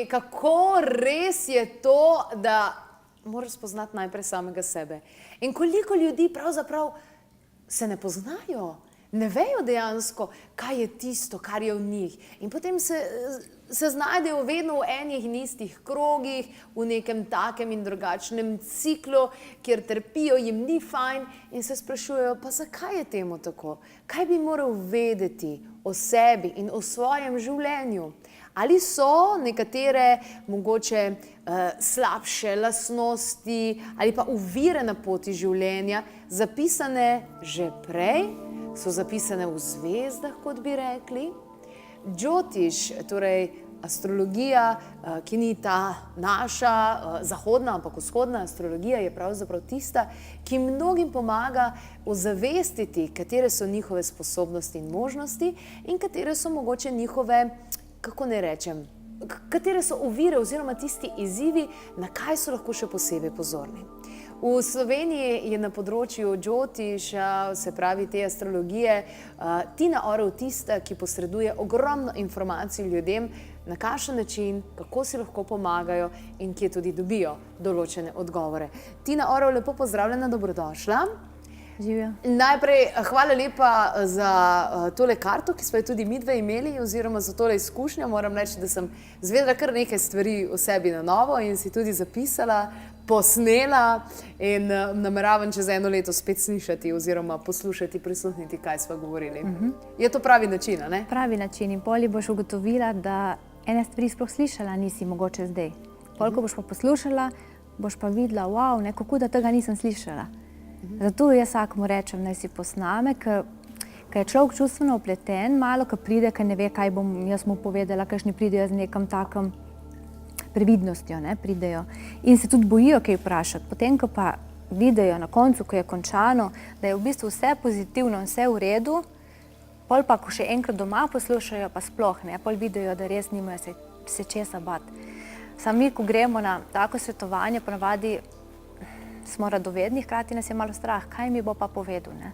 kako res je to, da moraš spoznati najprej samega sebe. In koliko ljudi pravzaprav se ne poznajo, ne vejo dejansko, kaj je tisto, kar je v njih. In potem se znajdejo vedno v enih in istih krogih, v nekem takem in drugačnem ciklu, kjer trpijo, jim ni fajn in se sprašujejo, pa zakaj je temu tako? Kaj bi moral vedeti o sebi in o svojem življenju? Ali so nekatere mogoče slabše lastnosti ali pa ovire na poti življenja zapisane že prej, so zapisane v zvezdah, kot bi rekli? Džotiš, torej astrologija, ki ni ta naša zahodna, ampak vzhodna astrologija, je pravzaprav tista, ki mnogim pomaga ozavestiti, katere so njihove sposobnosti in možnosti in katere so mogoče njihove, kako ne rečem, katere so ovire oziroma tisti izzivi, na kaj so lahko še posebej pozorni. V Sloveniji je na področju Džotiša, se pravi te astrologije, Tina Orel tista, ki posreduje ogromno informacij ljudem, na kakšen način, kako si lahko pomagajo in kje tudi dobijo določene odgovore. Tina Orel, lepo pozdravljena, dobrodošla. Živjo. Najprej hvala lepa za tole karto, ki smo jo tudi midve imeli, oziroma za tole izkušnjo. Moram reči, da sem zvedela kar nekaj stvari o sebi na novo in si tudi zapisala, posnela in nameravam čez 1 leto spet slišati oziroma poslušati, prisluhniti, kaj sva govorili. Je to pravi način, a ne? Pravi način in poli boš ugotovila, da ene stvari sploh slišala nisi mogoče zdaj. Pol, ko boš pa poslušala, boš pa videla, wow, kako da tega nisem slišala. Zato jaz vsakmu rečem, naj si posname, ker je človek čustveno upleten, malo, ko pride, ker ne ve, kaj bom jaz mu povedala, kakšni pridejo z nekem takem previdnostjo, ne, pridejo. In se tudi bojijo kaj vprašati. Potem, ko pa vidijo na koncu, ko je končano, da je v bistvu vse pozitivno in vse v redu, pol pa, ko še enkrat doma poslušajo, pa sploh ne, pol vidijo, da res nimajo se česa bati. Samo mi, ko gremo na tako svetovanje, ponavadi smo radovedni, hkrati nas je malo strah, kaj mi bo pa povedal, ne,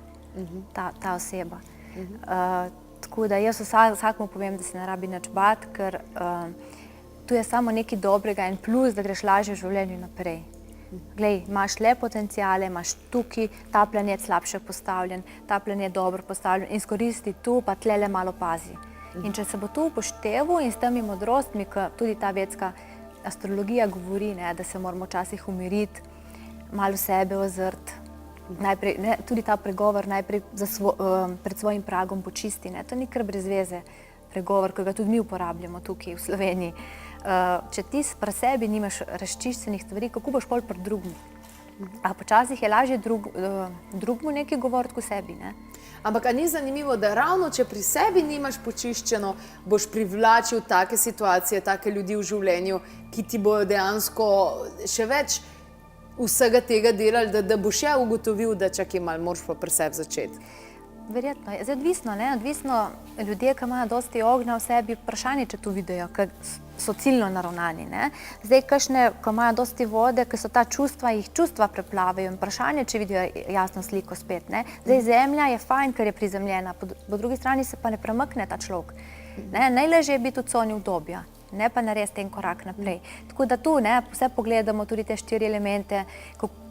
ta oseba. Tako da jaz vsakmu povem, da se ne rabi nič bati, ker tu je samo nekaj dobrega in plus, da greš lažje v življenju naprej. Glej, imaš le potenciale, imaš tukaj ta planet slabše postavljen, ta planet dobro postavljen in izkoristi tu, pa tlele malo pazi. In če se bo tu upošteval in s temi modrostmi, ki tudi ta vedska astrologija govori, ne, da se moramo včasih umiriti, malo sebe ozrti, najprej, ne, tudi ta pregovor najprej pred svojim pragom počisti, ne, to ni kar brez veze pregovor, ki ga tudi mi uporabljamo tukaj v Sloveniji. Če ti pri sebi nimaš razčiščenih stvari, kako boš pol pri drugmu? A počasih je lažje drugmu nekaj govoriti kot sebi, ne? Ampak a ni zanimivo, da ravno če pri sebi nimaš počiščeno, boš privlačil take situacije, take ljudi v življenju, ki ti bojo dejansko še več vsega tega delali, da boš ja ugotovil, da čakaj malo, moraš pa pri sebi začeti. Verjetno. Zdaj odvisno, ne? Odvisno ljudje, ki imajo dosti ognja v sebi, vprašanje, če to vidijo, ker so ciljno naravnani, ne? Zdaj, kakšne, ko imajo dosti vode, ker so ta čustva, jih čustva preplavajo in vprašanje, če vidijo jasno sliko spet, ne? Zdaj, zemlja je fajn, ker je prizemljena, po drugi strani se pa ne premakne ta človek. Najlažje je biti v coni udobja, ne pa narediti en korak naprej. Tako da tu, ne, vse pogledamo, tudi te 4 elemente,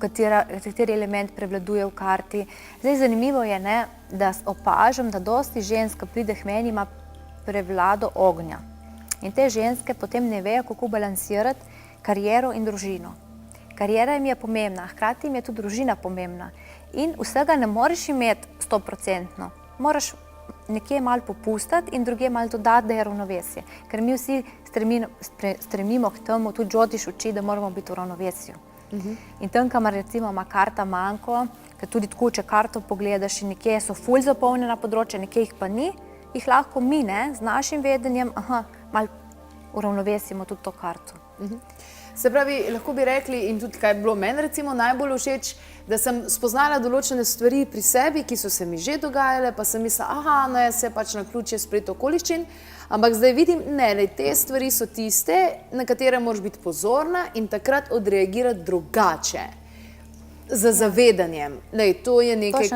kateri element prevladuje v karti. Zdaj, zanimivo je, ne, da opažam, da dosti žensk, ki pride k meni, ima prevlado ognja. In te ženske potem ne vejo, kako balansirati kariero in družino. Kariera jim je pomembna, hkrati jim je tudi družina pomembna. In vsega ne moreš imeti 100%. Moraš nekje malo popustiti in drugje malo dodati, da je ravnovesje. Ker mi vsi stremimo k temu, tudi Džotiš uči, da moramo biti v ravnovesju. In tam, kamor recimo ima karta manjko, ker tudi tako, če karto pogledaš in nekje so ful zapolnjena področja, nekje jih pa ni, jih lahko mi, ne, z našim vedenjem, malo uravnovesimo tudi to karto. Se pravi, lahko bi rekli, in tudi kaj je bilo meni recimo najbolj všeč, da sem spoznala določene stvari pri sebi, ki so se mi že dogajale, pa sem mislila, no jaz se pač naključje splet okoliščin, ampak zdaj vidim, ne, te stvari so tiste, na katere moraš biti pozorna in takrat odreagirati drugače. Za zavedanjem. Lej, to je nekaj,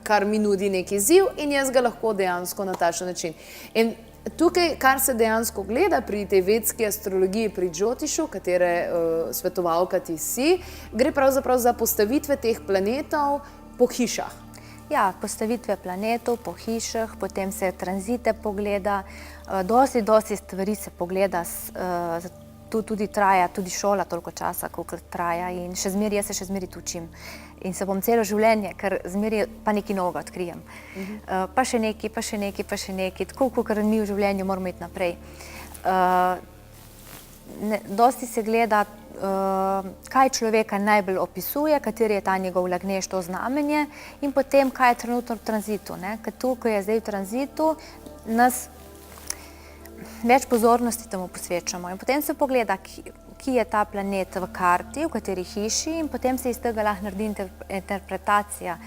kar mi nudi neki izziv in jaz ga lahko dejansko na takšen način. In Tukaj, kar se dejansko gleda pri tej vedski astrologiji, pri Džotišu, katere svetovalka ti si, gre pravzaprav za postavitve teh planetov po hišah. Ja, postavitve planetov po hišah, potem se tranzite pogleda, dosti stvari se pogleda, tu tudi traja, tudi šola toliko časa, koliko traja in jaz se še zmeraj učim. In se bom celo življenje, ker zmeraj pa nekaj novega odkrijem. Pa še nekaj, tako kot mi v življenju moramo iti naprej. Dosti se gleda, kaj človeka najbolj opisuje, kateri je ta njegov lagnež, to znamenje in potem, kaj je trenutno v tranzitu. Ker tu, ko je zdaj v tranzitu, nas več pozornosti temu posvečamo in potem se pogleda, ki je ta planet v karti, v kateri hiši in potem se iz tega lahko naredi interpretacija.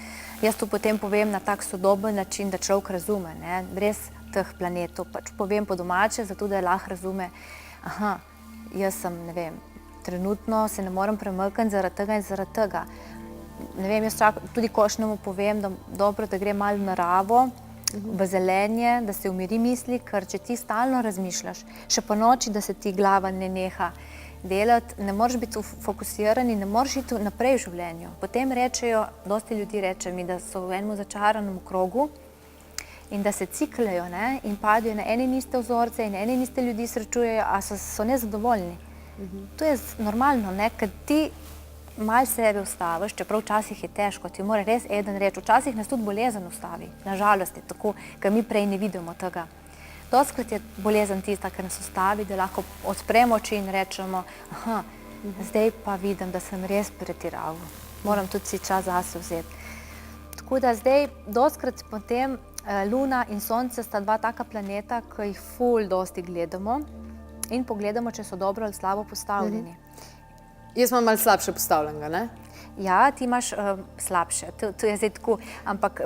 Jaz to potem povem na tak sodoben način, da človek razume, brez teh planetov. Pač povem po domače, zato da lahko razume, jaz sem, ne vem, trenutno se ne morem premakniti zaradi tega in zaradi tega. Ne vem, jaz tudi košnemu povem, da dobro, da gre malo v naravo, v zelenje, da se umiri misli, ker če ti stalno razmišljaš, še po noči, da se ti glava ne neha delati, ne moreš biti fokusiran in ne moreš iti naprej v življenju. Potem rečejo, dosti ljudi reče mi, da so v enem začaranem krogu in da se cikljajo in padajo na ene in iste vzorce in ene in iste ljudi srečujejo, a so nezadovoljni. To je normalno, ker ti malo sebe ustaviš, čeprav včasih je težko, ti mora res eden reči, včasih nas tudi bolezen ustavi, nažalost je tako, ker mi prej ne vidimo tega. Dostikrat je bolezen tista, ker nas ustavi, da lahko odpremo oči in rečemo, zdaj pa vidim, da sem res pretiraval, moram tudi si čas zase vzeti. Tako da zdaj, dostikrat potem Luna in Sonce sta dva taka planeta, ki jih ful dosti gledamo in pogledamo, če so dobro ali slabo postavljeni. Jaz imam malo slabše postavljenega, ne? Ja, ti imaš slabše, to je zdaj tako, ampak ko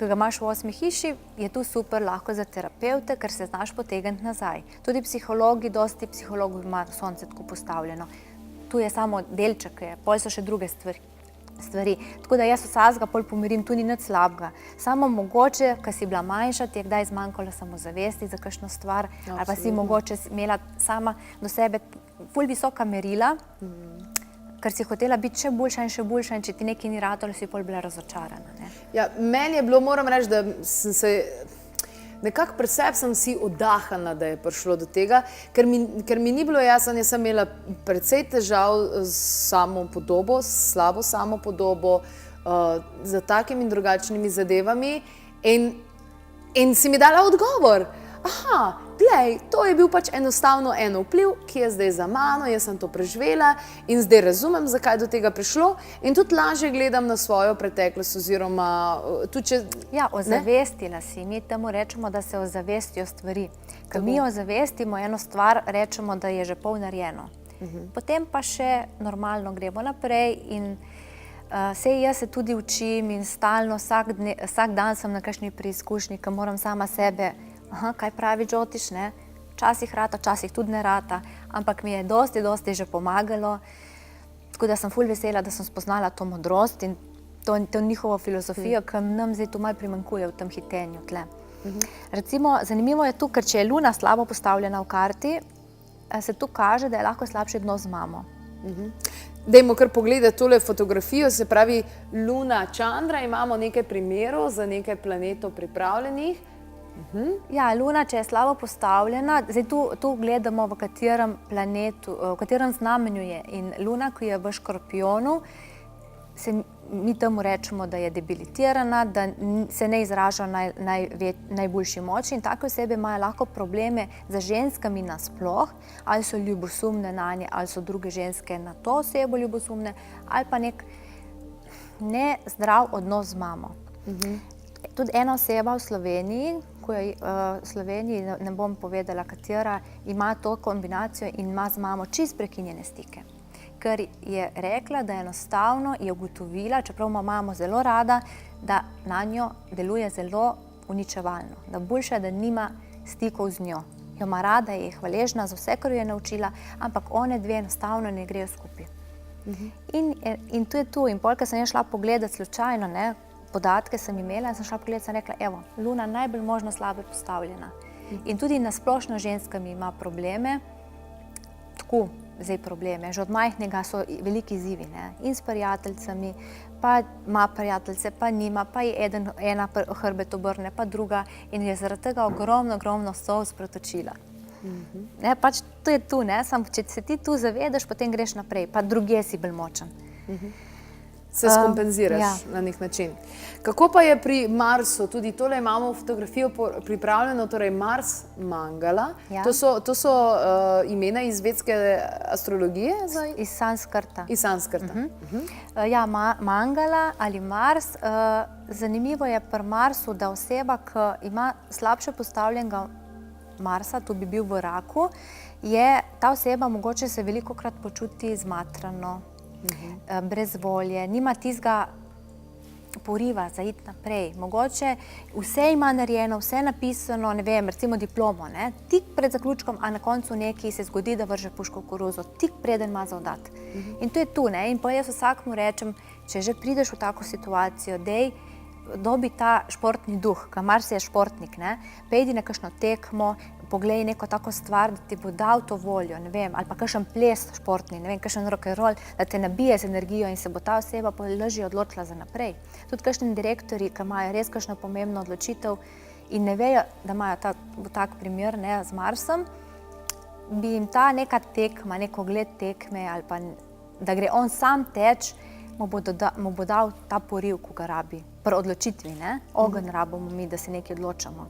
ga imaš v 8. hiši, je tu super lahko za terapevte, ker se znaš potegniti nazaj. Tudi psihologi, dosti psihologov ima Sonce tako postavljeno. Tu je samo delček, pol so še druge stvari. Tako da jaz vsakega pol pomirim, tu ni nič slabega. Samo mogoče, ko si bila manjša, ti je kdaj zmanjkalo samozavesti za kakšno stvar, ali pa si mogoče imela sama do sebe ful visoka merila, ker si hotela biti še boljša in če ti nekaj ni ratalo, si pol bila razočarana. Ja, meni je bilo, moram reči, da sem se nekako pri sebi sem si oddahnila, da je prišlo do tega, ker mi ni bilo jasno, jaz sem imela precej težav s samopodobo, s slabo samopodobo, za takimi in drugačnimi zadevami in si mi dala odgovor. Glej, to je bil pač enostavno eno vpliv, ki je zdaj za mano, jaz sem to preživela in zdaj razumem, zakaj do tega prišlo in tudi lažje gledam na svojo preteklost oziroma tudi če... Ja, ozavestila si, mi temu rečemo, da se ozavestijo stvari. Ker mi ozavestimo eno stvar, rečemo, da je že pol narejeno. Potem pa še normalno gremo naprej in sej jaz se tudi učim in stalno, vsak dan sem na kakšni preizkušnji, ker moram sama sebe kaj pravi Džotiš, včasih rata, včasih tudi ne rata, ampak mi je dosti že pomagalo, tako da sem ful vesela, da sem spoznala to modrost in to njihovo filozofijo, ki nam zdaj tu malo primanjkuje v tem hitenju tle. Recimo, zanimivo je tu, ker če je Luna slabo postavljena v karti, se tu kaže, da je lahko slabši odnos z mamo. Dajmo kar pogledati tole fotografijo, se pravi Luna, Čandra, imamo nekaj primerov za nekaj planetov pripravljenih. Ja, Luna, če je slabo postavljena, zdaj tu gledamo, v katerem planetu, v katerem znamenju je. In Luna, ki je v Škorpijonu, mi temu rečemo, da je debilitirana, da se ne izraža najboljši moči in take osebe imajo lahko probleme z ženskami nasploh, ali so ljubosumne nanje, ali so druge ženske na to osebo ljubosumne, ali pa nek nezdrav odnos z mamo. Tudi ena oseba v Sloveniji, ne bom povedala katera, ima to kombinacijo in ima z mamo čist prekinjene stike. Ker je rekla, da enostavno je ugotovila, čeprav ima mamo zelo rada, da na njo deluje zelo uničevalno. Da boljše, da nima stikov z njo. Jo ima rada, je hvaležna za vse, kar jo je naučila, ampak one dve enostavno ne grejo skupaj. In to je tu. In pol, ko sem šla pogledati slučajno, podatke sem imela in sem šla pogledati, sem rekla, evo, Luna najbolj možno slabe postavljena. In tudi nasplošno ženskami ima probleme, tako zdaj probleme. Že od majhnega so veliki izzivi, ne? In s prijateljicami, pa ima prijateljice, pa nima, pa je ena hrbet obrne, pa druga in je zaradi tega ogromno solz pretočila. Ne, pač to je tu, ne? Samo če se ti tu zavedaš, potem greš naprej, pa drugje si bolj močen. Se skompenziraš na nek način. Kako pa je pri Marsu? Tudi tole imamo fotografijo pripravljeno, torej Mars Mangala. Ja. To so imena iz vedske astrologije? Iz Sanskrta. Iz Sanskrta. Ja, Mangala ali Mars. Zanimivo je pri Marsu, da oseba, ki ima slabše postavljenega Marsa, tu bi bil v raku, je ta oseba mogoče se velikokrat počuti zmatrano, brez volje, nima tistega poriva za iti naprej. Mogoče vse ima narejeno, vse napisano, ne vem, recimo diplomo, ne? Tik pred zaključkom, a na koncu nekaj se zgodi, da vrže puško v koruzo, tik preden ima za oddati. In to je tu, ne? In pa jaz vsakmu rečem, če že prideš v tako situacijo, dej, dobi ta športni duh, ker Mars je športnik, ne? Pejdi na kakšno tekmo, poglej neko tako stvar, da ti bo dal to voljo, ne vem, ali pa kakšen ples športni, ne vem, kakšen rock'n'roll, da te nabije z energijo in se bo ta oseba lažje odločila za naprej. Tudi kakšni direktorji, ki imajo res kakšno pomembno odločitev in ne vejo, da imajo tak primer, ne, z Marsom, bi jim ta neka tekma, neko ogled tekme ali pa da gre on sam teč, mu bo dal ta poriv, ko ga rabi. Pri odločitvi, ne? Ogenj rabimo mi, da se nekaj odločamo,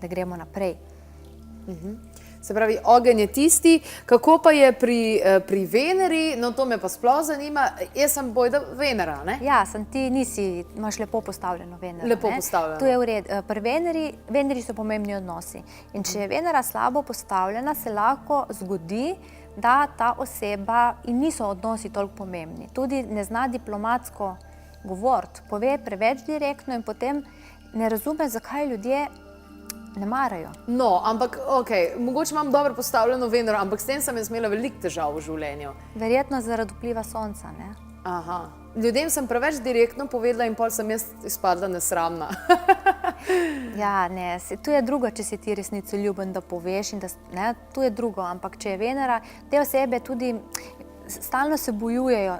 da gremo naprej. Se pravi, ogenj je tisti. Kako pa je pri Veneri? No, to me pa sploh zanima. Jaz sem bojda Venera, ne? Ja, ti imaš lepo postavljeno Venero. Lepo postavljeno. To je v redu. Pri Veneri so pomembni odnosi. In če je Venera slabo postavljena, se lahko zgodi, da ta oseba in niso odnosi toliko pomembni. Tudi ne zna diplomatsko govoriti, pove preveč direktno in potem ne razume, zakaj ljudje ne marajo. No, ampak mogoče imam dobro postavljeno Venero, ampak s tem sem jaz imela veliko težav v življenju. Verjetno zaradi vpliva sonca, ne? Aha. Ljudem sem preveč direktno povedala in pol sem jaz izpadla nesramna. Ja, ne, tu je drugo, če si ti resnicoljuben, da poveš in da, ne, tu je drugo, ampak če je Venera, te osebe tudi stalno se bojujejo.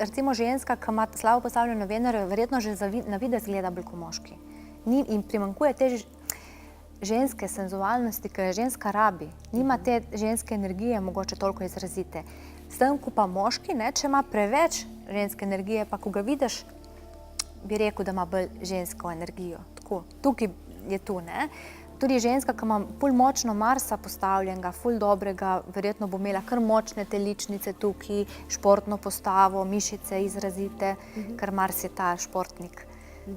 Recimo ženska, ki ima slabo postavljeno Venero, verjetno že na videz gleda bolj kot moški. In primanjkuje te ženske senzualnosti, ki jo ženska rabi. Nima te ženske energije mogoče toliko izrazite. S tem, ko pa moški, ne, če ima preveč ženske energije, pa ko ga vidiš, bi rekel, da ima bolj žensko energijo. Tako, tukaj je tu, ne. Tudi ženska, ki ima ful močno Marsa postavljenega, ful dobrega, verjetno bo imela kar močne teličnice tukaj, športno postavo, mišice izrazite, ker Mars je ta športnik.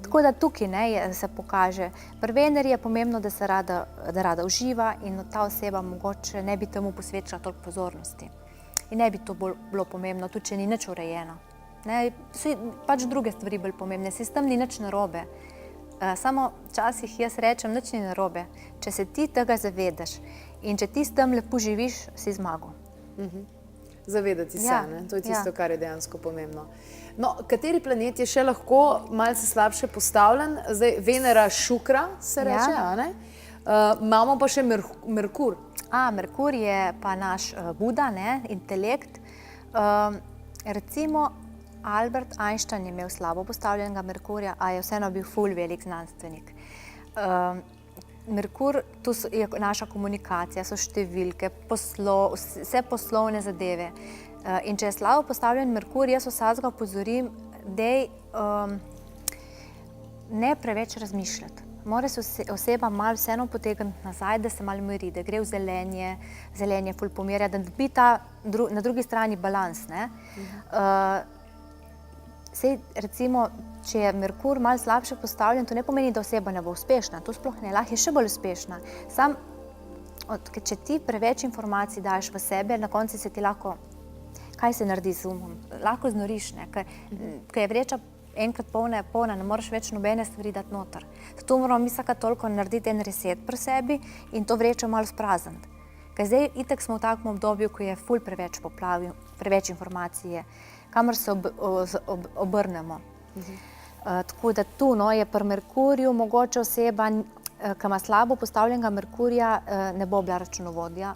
Tako da tukaj, ne, se pokaže. Pri Veneri je pomembno, da se rada uživa in ta oseba mogoče ne bi temu posvečala toliko pozornosti. In ne bi to bilo pomembno, tudi če ni nič urejeno. So pač druge stvari bolj pomembne, s tem ni nič narobe. Samo včasih jaz rečem, nič ni narobe. Če se ti tega zavedaš in če ti s tem lepo živiš, si zmagal. Zavedati se, ne? To je tisto, kar je dejansko pomembno. No, kateri planet je še lahko malce slabše postavljen? Zdaj, Venera Šukra se reče, a ne? Imamo pa še Merkur. Merkur je pa naš Buda, ne, intelekt. Recimo, Albert Einstein je imel slabo postavljenega Merkurja, a je vseeno bil ful velik znanstvenik. Merkur, tu je naša komunikacija, so številke, vse poslovne zadeve. In če je slabo postavljen Merkur, jaz vsakega opozorim, dej ne preveč razmišljati. Mora se oseba malo vseeno potegniti nazaj, da se malo miri, da gre v zelenje, zelenje ful pomirja, da dobi na drugi strani balans, ne. Sej, recimo, če je Merkur malo slabše postavljen, to ne pomeni, da oseba ne bo uspešna. To sploh ne, lahko je še bolj uspešna. Če ti preveč informacij daješ v sebe, na koncu se ti lahko, kaj se naredi z umom? Lahko znoriš, ne? Ker je vreča enkrat polna je polna, ne moreš več nobene stvari dati noter. Zato moramo mi vsaka toliko narediti en reset pri sebi in to vrečo malo sprazniti. Ker zdaj itak smo v takem obdobju, ko je ful preveč poplav, preveč informacije, kamor se obrnemo. Tako da tu je pri Merkurju mogoče oseba ki ima slabo postavljenega Merkurja, ne bo bila računovodja,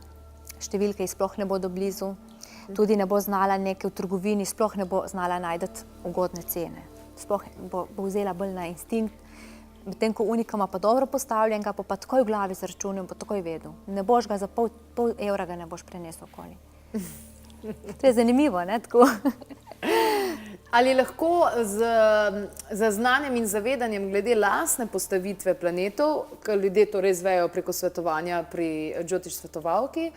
številke ji sploh ne bodo blizu, tudi ne bo znala nekaj v trgovini, sploh ne bo znala najti ugodne cene. Sploh bo vzela bolj na instinkt, medtem ko unika ima pa dobro postavljenega, pa takoj v glavi zračunal in bo takoj vedel. Ne boš ga za pol evra ga ne boš prenesel okoli. To je zanimivo, ne, tako. Ali lahko z znanjem in zavedanjem glede lastne postavitve planetov, ker ljudje to res vejo preko svetovanja pri Jyotish svetovalki,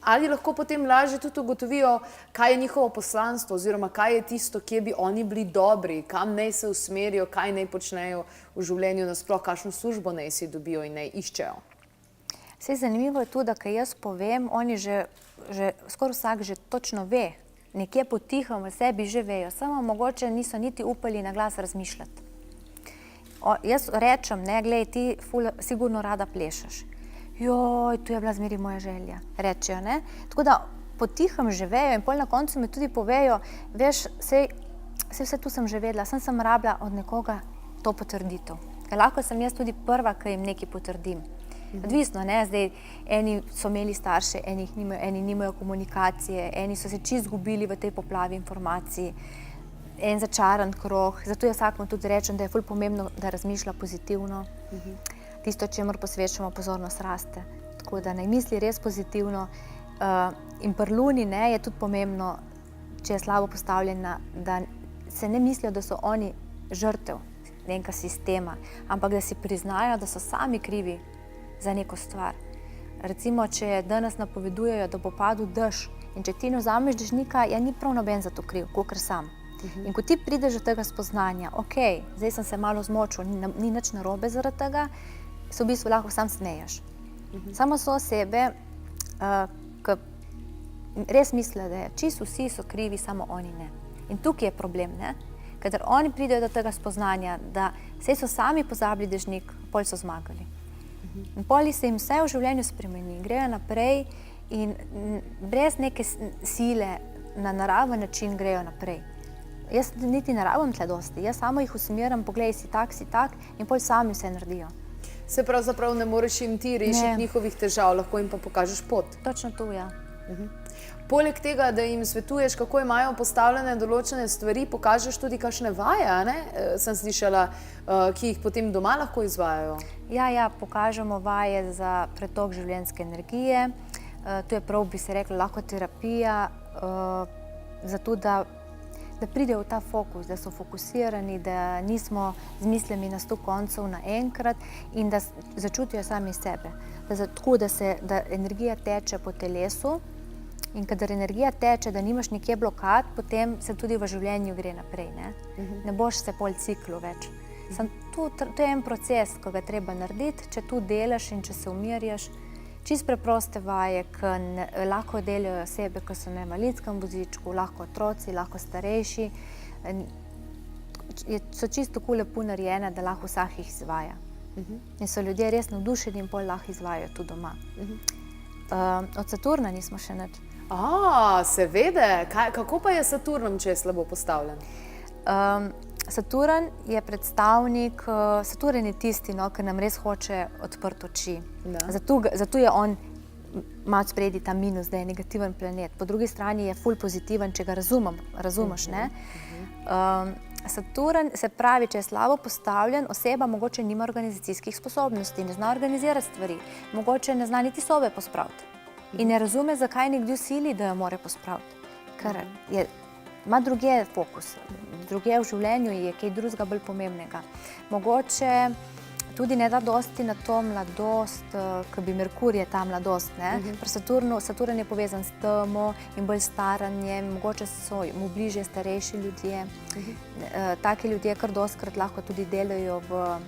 ali lahko potem lažje tudi ugotovijo, kaj je njihovo poslanstvo oziroma kaj je tisto, kje bi oni bili dobri, kam naj se usmerijo, kaj naj počnejo v življenju nasploh, kakšno službo naj si dobijo in naj iščejo. Vse zanimivo je tudi, da kaj jaz povem, oni že skoraj vsak že točno ve, nekje potihom v sebi že vejo, samo mogoče niso niti upali na glas razmišljati. Jaz rečem, ne, glej, ti sigurno rada plešeš. Joj, tu je bila zmeri moja želja, rečejo, ne. Tako da potihom že vejo in pol na koncu mi tudi povejo, veš, vse tu sem že vedela, sem rabila od nekoga to potrditev. Ker lahko sem jaz tudi prva, ki jim nekaj potrdim. Odvisno, ne, zdaj, eni so imeli starše, eni nimajo komunikacije, eni so se čisto izgubili v tej poplavi informacij, en začaran krog, zato jaz vsakemu tudi rečem, da je ful pomembno, da razmišlja pozitivno. Tisto, čemur posvečamo pozornost, raste. Tako da naj misli res pozitivno. In pri Luni, ne, je tudi pomembno, če je slabo postavljena, da se ne mislijo, da so oni žrtev nekega sistema, ampak da si priznajo, da so sami krivi za neko stvar. Recimo, če danes napovedujejo, da bo padel dež in če ti ne vzameš dežnika, ja ni prav noben za to kriv, kakor sam. In ko ti prideš do tega spoznanja, ok, zdaj sem se malo zmočil, ni nič narobe zaradi tega, se v bistvu lahko sam smeješ. Samo so osebe, ki res mislijo, da čisto vsi so krivi, samo oni ne. In tukaj je problem, ne? Kadar oni pridejo do tega spoznanja, da saj so sami pozabili dežnik, pol so zmagali. In poli se jim vse v življenju spremeni, grejo naprej in brez neke sile na naraven način grejo naprej. Jaz niti ne rabim tle dosti, jaz samo jih usmerim, poglej, si tak in pol sami vse naredijo. Se pravzaprav ne moreš jim ti rešiti njihovih težav, lahko jim pa pokažeš pot. Točno to, ja. Poleg tega, da jim svetuješ, kako imajo postavljene določene stvari, pokažeš tudi kakšne vaje, ne? Sem slišala, ki jih potem doma lahko izvajajo. Ja, pokažemo vaje za pretok življenjske energije. To je prav, bi se rekla, lahko terapija, zato da pridejo v ta fokus, da so fokusirani, da nismo z mislimi na 100 koncev naenkrat in da začutijo sami sebe. Tako, da energija teče po telesu in kadar energija teče, da nimaš nekje blokad, potem se tudi v življenju gre naprej, ne? Ne boš se pol ciklu več. To je en proces, ko ga treba narediti, če tu delaš in če se umirjaš. Čist preproste vaje, ki lahko delajo osebe, ki so na invalidskem vozičku, lahko otroci, lahko starejši. So čisto tako lepo narejene, da lahko vsak jih izvaja. In so ljudje res navdušeni in pol lahko izvajajo tu doma. Od Saturna nismo še nič. Seveda. Kako pa je s Saturnom, če je slabo postavljen? Saturn je predstavnik, Saturn je tisti, ki nam res hoče odprti oči. Zato je on malo spredi ta minus, da je negativen planet. Po drugi strani je ful pozitiven, če ga razumeš, ne? Saturn, se pravi, če je slabo postavljen, oseba mogoče nima organizacijskih sposobnosti, ne zna organizirati stvari, mogoče ne zna niti sobe pospraviti. In ne razume, zakaj nekdo sili, da jo more pospraviti. Ker ima druge fokus, druge v življenju je kaj drugega bolj pomembnega. Mogoče tudi ne da dosti na to mladost, ko bi Merkur je ta mladost, ne? Pri Saturn je povezan s temo in bolj staranjem, mogoče so mu bližje starejši ljudje. Taki ljudje kar dostikrat lahko tudi delajo v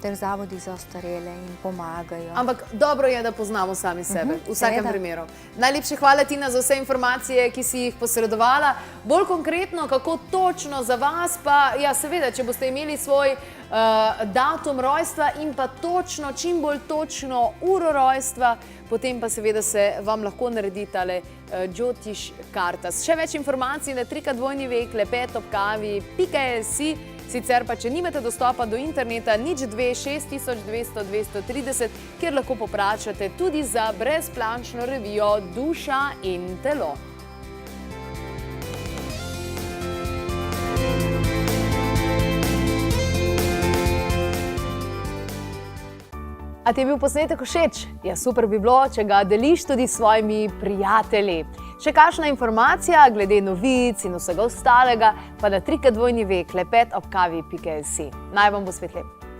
teh zavodih za ostarele in pomagajo. Ampak dobro je, da poznamo sami sebe, v vsakem primeru. Najlepše hvala, Tina, za vse informacije, ki si jih posredovala. Bolj konkretno, kako točno za vas, pa ja, seveda, če boste imeli svoj datum rojstva in pa točno, čim bolj točno uro rojstva, potem pa seveda se vam lahko naredi tale Jyotish karta. Še več informacij na www.lepetobkavi.si Sicer pa, če nimate dostopa do interneta, nič 2 6200 230, kjer lahko poprašate tudi za brezplačno revijo Duša in telo. A ti je bil posnetek všeč? Ja, super bi bilo, če ga deliš tudi s svojimi prijatelji. Še kakšna informacija glede novic in vsega ostalega, pa na www.klepetobkavi.si. Naj vam bo svetlepo.